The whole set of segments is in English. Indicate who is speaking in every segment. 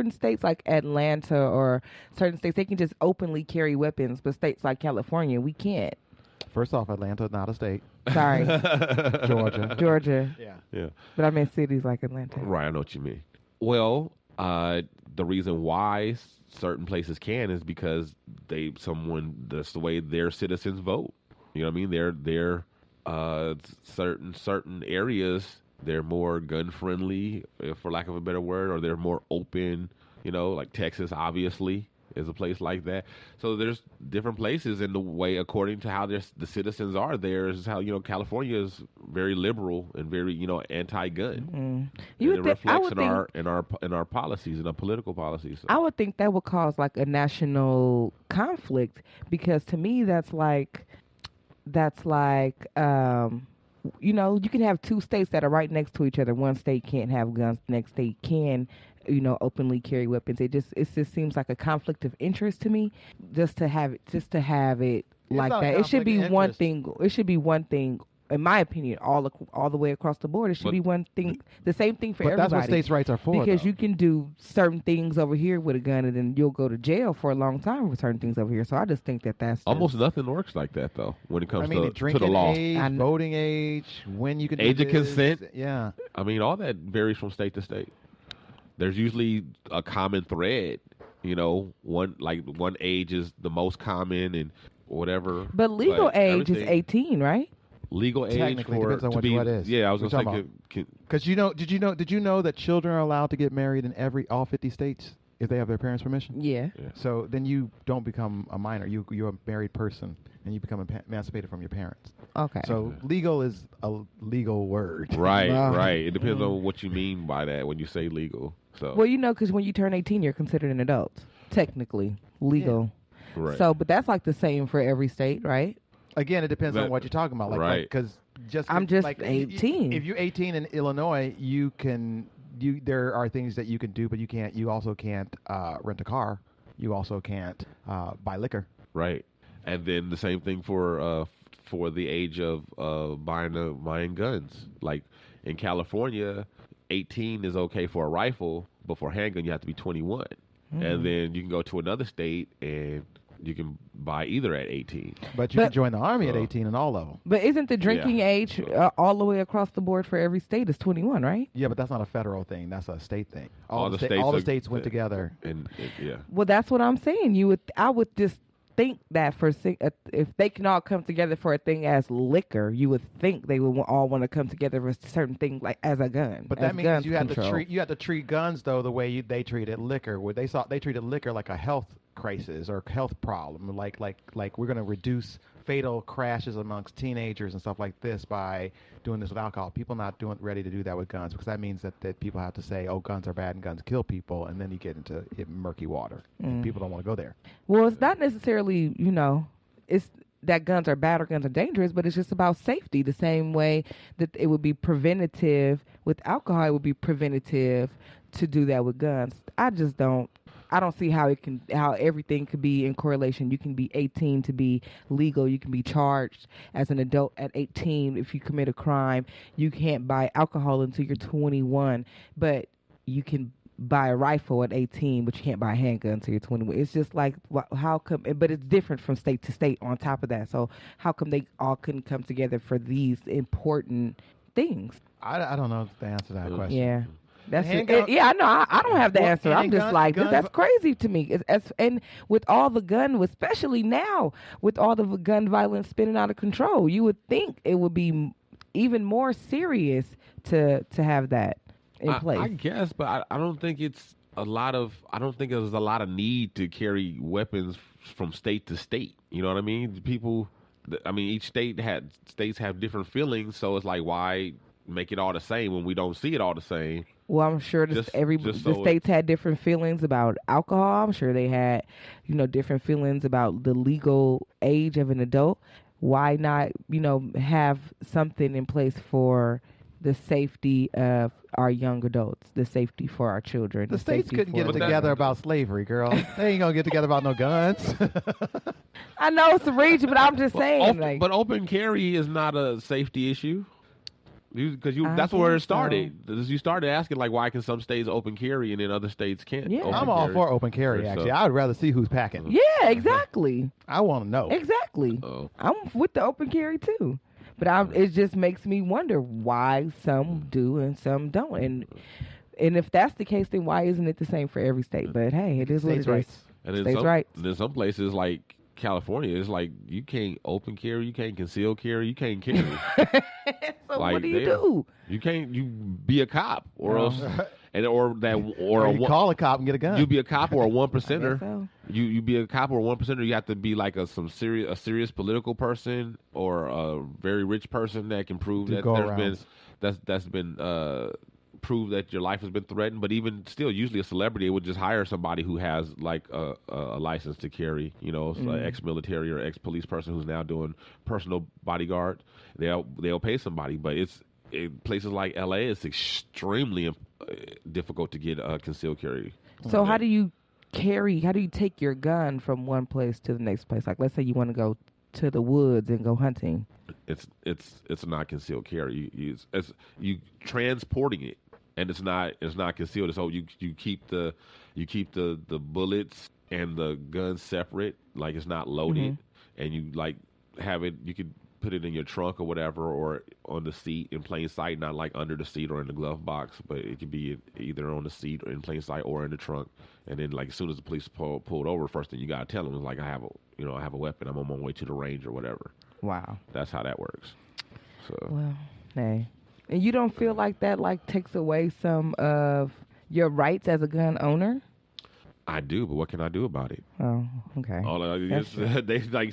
Speaker 1: different states like Atlanta or certain states, they can just openly carry weapons, but states like California, we can't.
Speaker 2: First off, Atlanta, not a state.
Speaker 1: Sorry. Georgia.
Speaker 2: Yeah.
Speaker 1: But I meant cities like Atlanta.
Speaker 3: Right, I know what you mean. Well, the reason why certain places can is because that's the way their citizens vote. You know what I mean? They're certain areas, they're more gun friendly, for lack of a better word, or they're more open. You know, like Texas, obviously, is a place like that. So there's different places in the way, according to how the citizens are there, is how, California is very liberal and very, anti-gun.
Speaker 1: Mm-hmm.
Speaker 3: It reflects in our policies, in our political policies. So.
Speaker 1: I would think that would cause like a national conflict, because to me that's like you can have two states that are right next to each other. One state can't have guns, the next state can, openly carry weapons. It just seems like a conflict of interest to me, just to have it like that. It should be one thing. It should be one thing, in my opinion, all the way across the board. It should be one thing, the same thing for everybody.
Speaker 2: But that's what states' rights are for.
Speaker 1: Because you can do certain things over here with a gun, and then you'll go to jail for a long time with certain things over here. So I just think that's
Speaker 3: almost nothing works like that, though, when it comes to
Speaker 2: drinking
Speaker 3: the law.
Speaker 2: Age, voting age, when you can
Speaker 3: age of consent.
Speaker 2: Yeah,
Speaker 3: I mean, all that varies from state to state. There's usually a common thread. One age is the most common and whatever.
Speaker 1: But legal age is 18, right?
Speaker 3: Legal age
Speaker 2: technically depends on what it is.
Speaker 3: Yeah, I was going to say.
Speaker 2: Because did you know that children are allowed to get married in all 50 states if they have their parents' permission?
Speaker 1: Yeah.
Speaker 2: So then you don't become a minor. You're a married person, and you become emancipated from your parents.
Speaker 1: Okay.
Speaker 2: So legal is a legal word.
Speaker 3: Right, right. It depends on what you mean by that when you say legal. So.
Speaker 1: Well, because when you turn 18, you're considered an adult, technically legal.
Speaker 3: Yeah. Right.
Speaker 1: So, but that's like the same for every state, right?
Speaker 2: Again, it depends on what you're talking about.
Speaker 3: Right.
Speaker 2: Because
Speaker 1: I'm just 18.
Speaker 2: If you're 18 in Illinois, there are things that you can do, but you can't. You also can't rent a car. You also can't buy liquor.
Speaker 3: Right. And then the same thing for the age of buying guns. Like in California, 18 is okay for a rifle, but for a handgun you have to be 21. And then you can go to another state and you can buy either at 18.
Speaker 2: But you can join the Army at 18 in all of them.
Speaker 1: But isn't the drinking age all the way across the board for every state is 21, right?
Speaker 2: Yeah, but that's not a federal thing. That's a state thing. All the states went together.
Speaker 3: And
Speaker 1: Well, that's what I'm saying. I would just think that if they can all come together for a thing as liquor, you would think they would all want to come together for a certain thing like as a gun.
Speaker 2: But that means you have to treat guns though the way they treated liquor. Where they treated liquor like a health crisis or health problem. Like we're going to reduce fatal crashes amongst teenagers and stuff like this by doing this with alcohol. People not ready to do that with guns, because that means that people have to say, oh, guns are bad and guns kill people, and then you get into murky water. And people don't want to go there.
Speaker 1: Well, it's not necessarily, it's that guns are bad or guns are dangerous, but it's just about safety. The same way that it would be preventative with alcohol, it would be preventative to do that with guns. I don't see how everything could be in correlation. You can be 18 to be legal. You can be charged as an adult at 18 if you commit a crime. You can't buy alcohol until you're 21, but you can buy a rifle at 18, but you can't buy a handgun until you're 21. It's just like, how come? But it's different from state to state on top of that. So how come they all couldn't come together for these important things?
Speaker 2: I don't know the answer to that question.
Speaker 1: Yeah. That's I know. I don't have the answer. I'm just like, that's crazy to me. And with all the gun, especially now, with all the gun violence spinning out of control, you would think it would be even more serious to have that in place.
Speaker 3: I guess, but I don't think it's a lot of. I don't think there's a lot of need to carry weapons from state to state. You know what I mean? Each states have different feelings, so it's like, why make it all the same when we don't see it all the same?
Speaker 1: Well, I'm sure the states had different feelings about alcohol. I'm sure they had, different feelings about the legal age of an adult. Why not, have something in place for the safety of our young adults, the safety for our children.
Speaker 2: The states couldn't get together about slavery, girl. They ain't gonna get together about no guns.
Speaker 1: I know it's a reach, but I'm just saying.
Speaker 3: But open carry is not a safety issue. That's where it started. You started asking like, why can some states open carry and then other states can't?
Speaker 1: Yeah.
Speaker 2: I'm all for open carry. Actually, I would rather see who's packing.
Speaker 1: Yeah, exactly.
Speaker 2: I want to know
Speaker 1: exactly.
Speaker 3: Oh.
Speaker 1: I'm with the open carry too, but it just makes me wonder why some do and some don't, and if that's the case, then why isn't it the same for every state? But hey, it is what it is.
Speaker 3: And then
Speaker 1: States' rights.
Speaker 3: And then some places like California, it's like you can't open carry, you can't conceal carry, you can't carry.
Speaker 1: So like, what do you do?
Speaker 3: You can't. You be a cop or else, or
Speaker 2: you call a cop and get a gun.
Speaker 3: You be a cop or a 1%er.
Speaker 1: So.
Speaker 3: You be a cop or a 1%er. You have to be like a serious political person or a very rich person that can prove that's been prove that your life has been threatened. But even still, usually a celebrity would just hire somebody who has like a license to carry, an ex-military or ex-police person who's now doing personal bodyguard. They'll pay somebody, but in places like LA, it's extremely difficult to get concealed carry.
Speaker 1: So how do you take your gun from one place to the next place? Like, let's say you want to go to the woods and go hunting.
Speaker 3: It's not concealed carry. You transporting it. And it's not concealed. So you keep the bullets and the gun separate, like it's not loaded, and you like have it. You could put it in your trunk or whatever, or on the seat in plain sight, not like under the seat or in the glove box, but it could be either on the seat or in plain sight or in the trunk. And then like as soon as the police pulled over, first thing you gotta tell them is like I have a weapon. I'm on my way to the range or whatever.
Speaker 1: Wow,
Speaker 3: that's how that works. So
Speaker 1: well, hey. And you don't feel like that takes away some of your rights as a gun owner?
Speaker 3: I do, but what can I do about it?
Speaker 1: Oh, okay.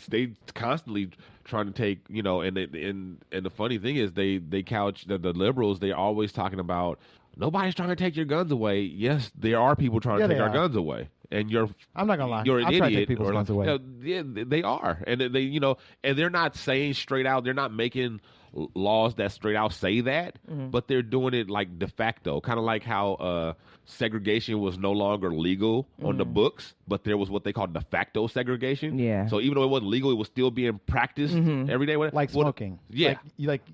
Speaker 3: They constantly trying to take, and the funny thing is they couch the liberals. They're always talking about nobody's trying to take your guns away. Yes, there are people trying to take our guns away. And
Speaker 2: I'm not gonna lie.
Speaker 3: You're an idiot.
Speaker 2: Try to take people's guns away.
Speaker 3: Yeah, they are, and and they're not saying straight out. They're not making laws that straight out say that, but they're doing it like de facto, kind of like how segregation was no longer legal on the books, but there was what they call de facto segregation.
Speaker 1: Yeah.
Speaker 3: So even though it wasn't legal, it was still being practiced every day.
Speaker 2: Like smoking.
Speaker 3: Yeah.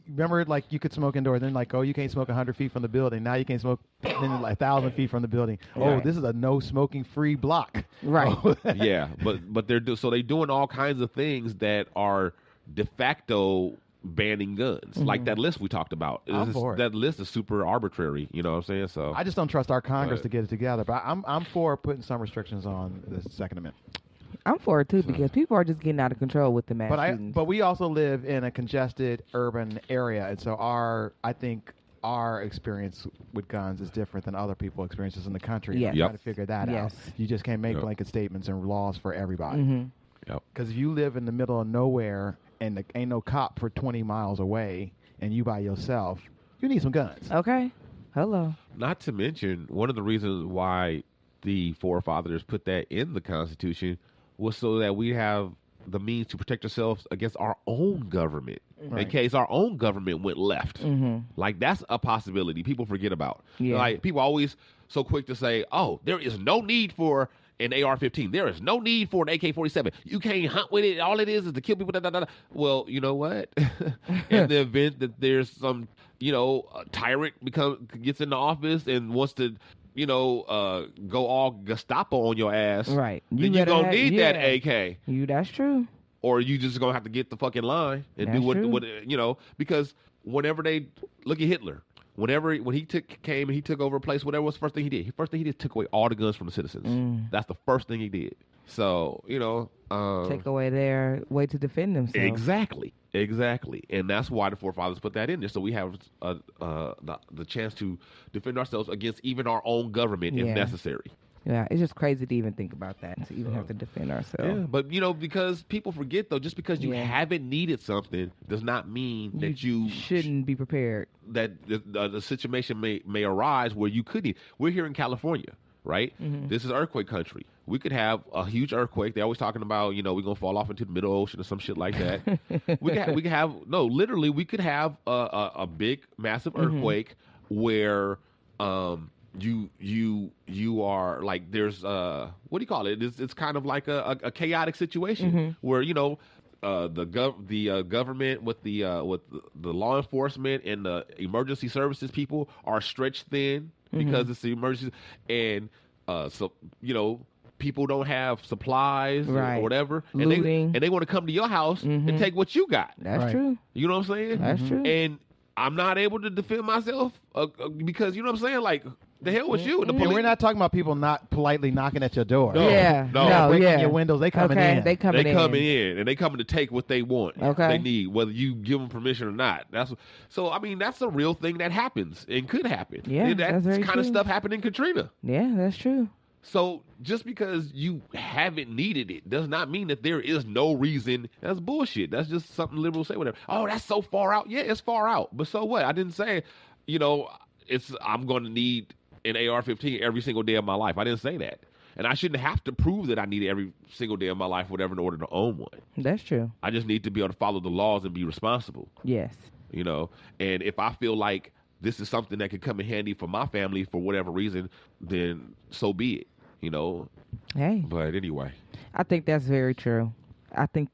Speaker 2: Remember, like you could smoke indoors, then like, oh, you can't smoke 100 feet from the building. Now you can't smoke then like 1,000 feet from the building. Oh, this is a no smoking free block.
Speaker 1: Right.
Speaker 3: Yeah, but they're doing all kinds of things that are de facto banning guns, like that list we talked about. That list is super arbitrary. You know what I'm saying? So
Speaker 2: I just don't trust our Congress to get it together. But I'm for putting some restrictions on the Second Amendment.
Speaker 1: I'm for it too because people are just getting out of control with the mass shootings.
Speaker 2: But we also live in a congested urban area, and so I think our experience with guns is different than other people's experiences in the country.
Speaker 1: Yes.
Speaker 2: I'm trying to figure that out. You just can't make blanket statements and laws for everybody. Because if you live in the middle of nowhere and there ain't no cop for 20 miles away and you by yourself, you need some guns.
Speaker 1: Okay. Hello.
Speaker 3: Not to mention, one of the reasons why the forefathers put that in the Constitution was so that we have the means to protect ourselves against our own government in case our own government went left. Like, that's a possibility people forget about. Like, people always so quick to say, oh, there is no need for an AR-15. There is no need for an AK-47. You can't hunt with it. All it is to kill people. Da, da, da, da. Well, you know what? In the event that there's some, tyrant gets into office and wants to, go all Gestapo on your ass.
Speaker 1: Right.
Speaker 3: Then you're going to need that AK.
Speaker 1: That's true.
Speaker 3: Or you just going to have to get the fucking line and do what, because whenever they look at Hitler, when he came and he took over a place, whatever was the first thing he did? First thing he did took away all the guns from the citizens. That's the first thing he did. So,
Speaker 1: take away their way to defend themselves.
Speaker 3: Exactly. And that's why the forefathers put that in there. So we have the chance to defend ourselves against even our own government if necessary.
Speaker 1: Yeah, it's just crazy to even think about that, to even have to defend ourselves.
Speaker 3: Yeah, but, because people forget, though, just because you haven't needed something does not mean that you
Speaker 1: shouldn't be prepared.
Speaker 3: That the situation may arise where you couldn't. We're here in California, right? This is earthquake country. We could have a huge earthquake. They're always talking about, we're going to fall off into the middle ocean or some shit like that. we could have a big, massive earthquake where you are like, there's what do you call it? It's kind of like a chaotic situation where government with the law enforcement and the emergency services people are stretched thin because it's the emergency, and so people don't have supplies or whatever, and they want to come to your house and take what you got.
Speaker 1: That's true.
Speaker 3: You know what I'm saying?
Speaker 1: That's true.
Speaker 3: And I'm not able to defend myself because you know what I'm saying, like. The hell with you?
Speaker 2: And we're not talking about people not politely knocking at your door.
Speaker 3: No,
Speaker 2: breaking your windows. They coming in.
Speaker 3: They coming in, and they coming to take what they want. They need, whether you give them permission or not. That's a real thing that happens and could happen.
Speaker 1: Yeah,
Speaker 3: that's kind of stuff happened in Katrina.
Speaker 1: Yeah, that's true.
Speaker 3: So just because you haven't needed it does not mean that there is no reason. That's bullshit. That's just something liberals say. Whatever. Oh, that's so far out. Yeah, it's far out. But so what? I didn't say, I'm going to need an AR-15 every single day of my life. I didn't say that. And I shouldn't have to prove that I need it every single day of my life, whatever, in order to own one.
Speaker 1: That's true.
Speaker 3: I just need to be able to follow the laws and be responsible.
Speaker 1: Yes.
Speaker 3: And if I feel like this is something that could come in handy for my family for whatever reason, then so be it,
Speaker 1: Hey.
Speaker 3: But anyway.
Speaker 1: I think that's very true. I think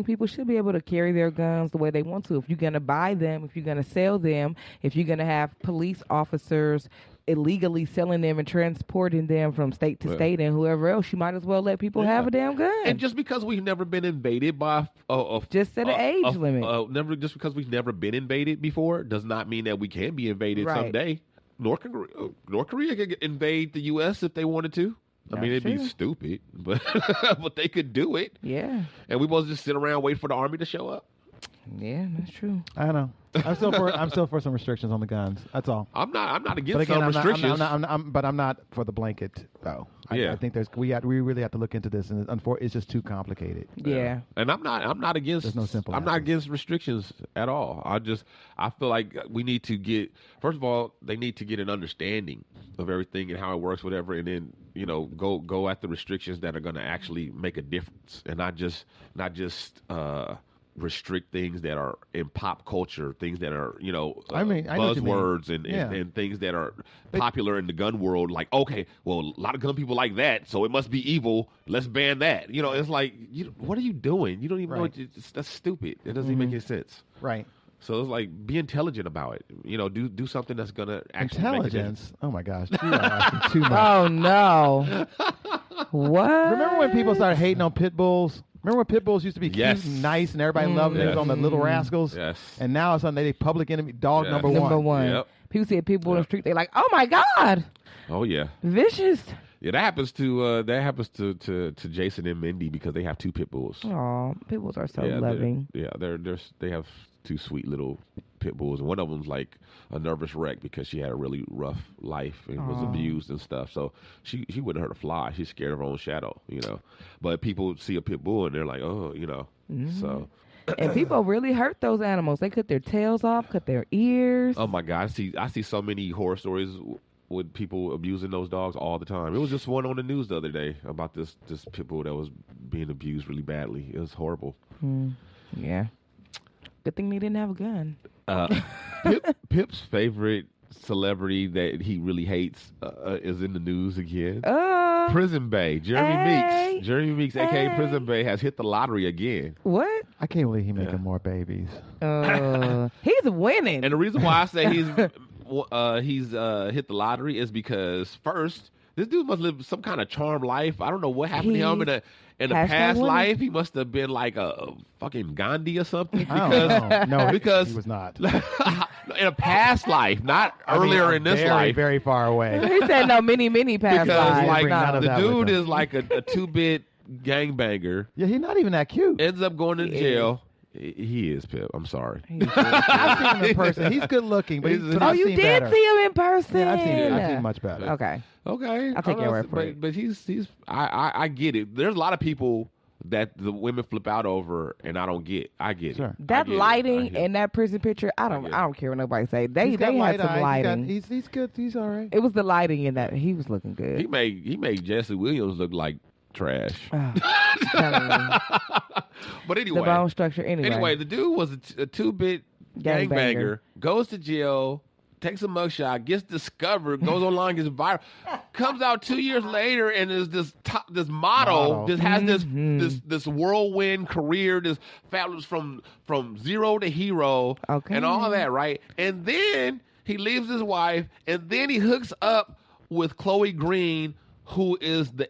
Speaker 1: people should be able to carry their guns the way they want to. If you're going to buy them, if you're going to sell them, if you're going to have police officers illegally selling them and transporting them from state to state and whoever else, you might as well let people have a damn gun.
Speaker 3: And just because we've never been invaded by
Speaker 1: just set an age limit.
Speaker 3: Just because we've never been invaded before does not mean that we can be invaded someday. North Korea could invade the U.S. if they wanted to. I mean, it'd be stupid, but but they could do it.
Speaker 1: Yeah.
Speaker 3: And we supposed to just sit around wait for the army to show up.
Speaker 1: Yeah, that's true.
Speaker 2: I don't know. I'm still for some restrictions on the guns. That's all.
Speaker 3: I'm not against some restrictions.
Speaker 2: But I'm not for the blanket though. I think we really have to look into this, and it's just too complicated.
Speaker 1: Yeah.
Speaker 3: And I'm not against.
Speaker 2: There's no simple.
Speaker 3: I'm not against restrictions at all. I feel like we need to get, first of all, they need to get an understanding of everything and how it works, whatever, and then go at the restrictions that are going to actually make a difference, and not just restrict things that are in pop culture, things that are buzzwords and things that are popular in the gun world. Like, okay, well, a lot of gun people like that, so it must be evil. Let's ban that. It's like, what are you doing? You don't even know. That's stupid. It doesn't even make any sense.
Speaker 2: Right.
Speaker 3: So it's like, be intelligent about it. Do something that's gonna actually
Speaker 2: intelligence.
Speaker 3: Make a
Speaker 2: oh my gosh, you are asking too much.
Speaker 1: Oh no. What?
Speaker 2: Remember when people started hating on pit bulls? Remember when pit bulls used to be cute and nice and everybody loved them? It was on the Little Rascals.
Speaker 3: Yes.
Speaker 2: And now it's on they public enemy dog number one.
Speaker 1: Number one.
Speaker 3: Yep.
Speaker 1: People see people in the street, they're like, "Oh my God."
Speaker 3: Oh yeah.
Speaker 1: Vicious.
Speaker 3: Yeah, that happens to Jason and Mindy because they have two pit bulls.
Speaker 1: Oh, pit bulls are so loving.
Speaker 3: They have two sweet little pit bulls, and one of them's like a nervous wreck because she had a really rough life and was abused and stuff. So she wouldn't hurt a fly. She's scared of her own shadow, But people see a pit bull and they're like, oh, So.
Speaker 1: And people really hurt those animals. They cut their tails off, cut their ears.
Speaker 3: Oh my God, I see so many horror stories with people abusing those dogs all the time. It was just one on the news the other day about this pit bull that was being abused really badly. It was horrible.
Speaker 1: Yeah. Good thing they didn't have a gun.
Speaker 3: Pip's favorite celebrity that he really hates is in the news again. Prison Bae, Jeremy Meeks. Jeremy Meeks, a.k.a. Prison Bae, has hit the lottery again.
Speaker 1: What?
Speaker 2: I can't believe he's making more babies.
Speaker 1: He's winning.
Speaker 3: And the reason why I say he's hit the lottery is because, first, this dude must live some kind of charmed life. I don't know what happened to him in a past life. He must have been like a fucking Gandhi or something. Because
Speaker 2: he was not.
Speaker 3: In a past life, not earlier in this life.
Speaker 2: Very far away.
Speaker 1: He said no, many past lives.
Speaker 3: Because the dude is like a 2-bit gangbanger.
Speaker 2: Yeah, he's not even that cute.
Speaker 3: Ends up going to jail. He is, Pip. I'm sorry.
Speaker 2: I've seen him in person. He's good looking, but
Speaker 1: you did
Speaker 2: better.
Speaker 1: see him in person.
Speaker 2: Yeah, I've seen much better.
Speaker 1: Okay.
Speaker 3: I'll
Speaker 1: take your word for it.
Speaker 3: But he's. I get it. There's a lot of people that the women flip out over, and I don't get. I get
Speaker 2: sure.
Speaker 3: it.
Speaker 1: That lighting in that prison picture, I don't care what nobody say. They had some lighting.
Speaker 2: He's good. He's all right.
Speaker 1: It was the lighting in that. He was looking good.
Speaker 3: He made Jesse Williams look like trash. But anyway,
Speaker 1: the bone structure. Anyway,
Speaker 3: the dude was a 2-bit gangbanger. Goes to jail. Takes a mugshot, gets discovered, goes online, gets viral, comes out 2 years later and is this this model, just has this whirlwind career, this fabulous from zero to hero, and all that, right? And then he leaves his wife, and then he hooks up with Chloe Green, who is the